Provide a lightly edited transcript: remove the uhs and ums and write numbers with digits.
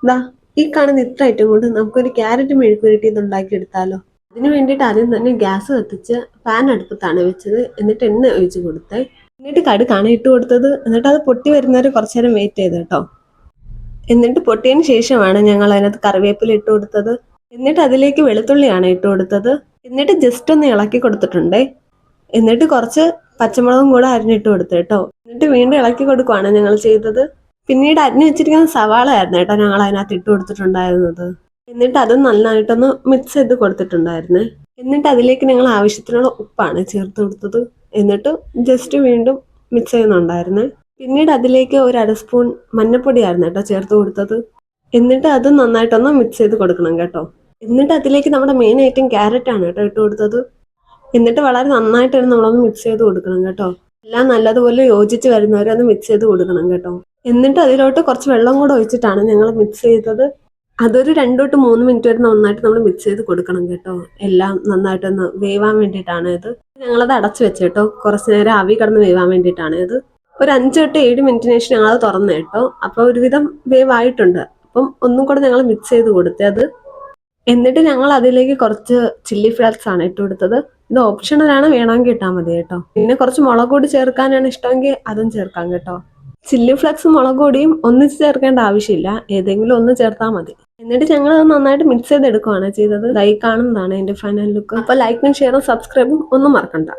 ദാ ഈ കാണുന്ന ഇത്ര ഐറ്റം കൊണ്ട് നമുക്കൊരു ക്യാരറ്റ് മെഴുക്കുവരട്ടി ഇത് ഉണ്ടാക്കിയെടുത്താലോ. അതിന് വേണ്ടിയിട്ട് ആദ്യം തന്നെ ഗ്യാസ് കത്തിച്ച് പാൻ അടുപ്പത്താണ് വെച്ചത്. എന്നിട്ട് എണ്ണ ഒഴിച്ച് കൊടുത്തേ. എന്നിട്ട് കടുകാണ് ഇട്ട് കൊടുത്തത്. എന്നിട്ട് അത് പൊട്ടി വരുന്നവരെ കുറച്ചു നേരം വെയിറ്റ് ചെയ്ത് കേട്ടോ. എന്നിട്ട് പൊട്ടിയതിന് ശേഷമാണ് ഞങ്ങൾ അതിനകത്ത് കറിവേപ്പില ഇട്ട് കൊടുത്തത്. എന്നിട്ട് അതിലേക്ക് വെളുത്തുള്ളിയാണ് ഇട്ട് കൊടുത്തത്. എന്നിട്ട് ജസ്റ്റ് ഒന്ന് ഇളക്കി കൊടുത്തിട്ടുണ്ടേ. എന്നിട്ട് കുറച്ച് പച്ചമുളകും കൂടെ അരിഞ്ഞിട്ട് കൊടുത്തു കേട്ടോ. എന്നിട്ട് വീണ്ടും ഇളക്കി കൊടുക്കുവാണ് ഞങ്ങൾ ചെയ്തത്. പിന്നീട് അരിഞ്ഞു വെച്ചിരിക്കുന്ന സവാള ആയിരുന്നു കേട്ടോ ഞങ്ങൾ അതിനകത്ത് ഇട്ട് കൊടുത്തിട്ടുണ്ടായിരുന്നത്. എന്നിട്ട് അതും നന്നായിട്ടൊന്ന് മിക്സ് ചെയ്ത് കൊടുത്തിട്ടുണ്ടായിരുന്നേ. എന്നിട്ട് അതിലേക്ക് ഞങ്ങൾ ആവശ്യത്തിനുള്ള ഉപ്പാണ് ചേർത്ത് കൊടുത്തത്. എന്നിട്ട് ജസ്റ്റ് വീണ്ടും മിക്സ് ചെയ്യുന്നുണ്ടായിരുന്നേ. പിന്നീട് അതിലേക്ക് ഒരു അര സ്പൂൺ മഞ്ഞപ്പൊടിയായിരുന്നു കേട്ടോ ചേർത്ത് കൊടുത്തത്. എന്നിട്ട് അത് നന്നായിട്ടൊന്ന് മിക്സ് ചെയ്ത് കൊടുക്കണം കേട്ടോ. എന്നിട്ട് അതിലേക്ക് നമ്മുടെ മെയിൻ ഐറ്റം ക്യാരറ്റ് ആണ് കേട്ടോ ഇട്ട് കൊടുത്തത്. എന്നിട്ട് വളരെ നന്നായിട്ട് നമ്മളൊന്ന് മിക്സ് ചെയ്ത് കൊടുക്കണം കേട്ടോ. എല്ലാം നല്ലതുപോലെ യോജിച്ച് വരുന്നവരെ ഒന്ന് മിക്സ് ചെയ്ത് കൊടുക്കണം കേട്ടോ. എന്നിട്ട് അതിലോട്ട് കുറച്ച് വെള്ളം കൂടെ ഒഴിച്ചിട്ടാണ് ഞങ്ങൾ മിക്സ് ചെയ്തത്. അതൊരു 2 തൊട്ട് 3 മിനിറ്റ് വരെ നന്നായിട്ട് നമ്മൾ മിക്സ് ചെയ്ത് കൊടുക്കണം കേട്ടോ. എല്ലാം നന്നായിട്ടൊന്ന് വേവാൻ വേണ്ടിയിട്ടാണ് ഇത്. ഞങ്ങളത് അടച്ചു വെച്ച് കേട്ടോ. കുറച്ച് നേരം ആവി കിടന്ന് വേവാൻ വേണ്ടിയിട്ടാണ് ഇത്. ഒരു 5 തൊട്ട് 7 മിനിറ്റിന് ശേഷം ഞങ്ങളത് തുറന്നു കേട്ടോ. അപ്പോൾ ഒരുവിധം വേവായിട്ടുണ്ട്. അപ്പം ഒന്നും കൂടെ ഞങ്ങൾ മിക്സ് ചെയ്ത് കൊടുത്തേ അത്. എന്നിട്ട് ഞങ്ങൾ അതിലേക്ക് കുറച്ച് ചില്ലി ഫ്ലേക്സ് ആണ് ഇട്ട് കൊടുത്തത്. ഇത് ഓപ്ഷണലാണ്, വേണമെങ്കിൽ ഇട്ടാൽ മതി കേട്ടോ. പിന്നെ കുറച്ച് മുളക് പൊടി ചേർക്കാനാണ് ഇഷ്ടമെങ്കിൽ അതും ചേർക്കാം കേട്ടോ. ചില്ലി ഫ്ലേക്സും മുളക് പൊടിയും ഒന്നിച്ച് ചേർക്കേണ്ട ആവശ്യമില്ല, ഏതെങ്കിലും ഒന്ന് ചേർത്താൽ മതി. എന്നിട്ട് ഞങ്ങൾ അത് നന്നായിട്ട് മിക്സ് ചെയ്തെടുക്കുകയാണ് ചെയ്തത്. കാണുന്നതാണ് എൻ്റെ ഫൈനൽ ലുക്ക്. അപ്പോൾ ലൈക്കും ഷെയറും സബ്സ്ക്രൈബും ഒന്നും മറക്കണ്ട.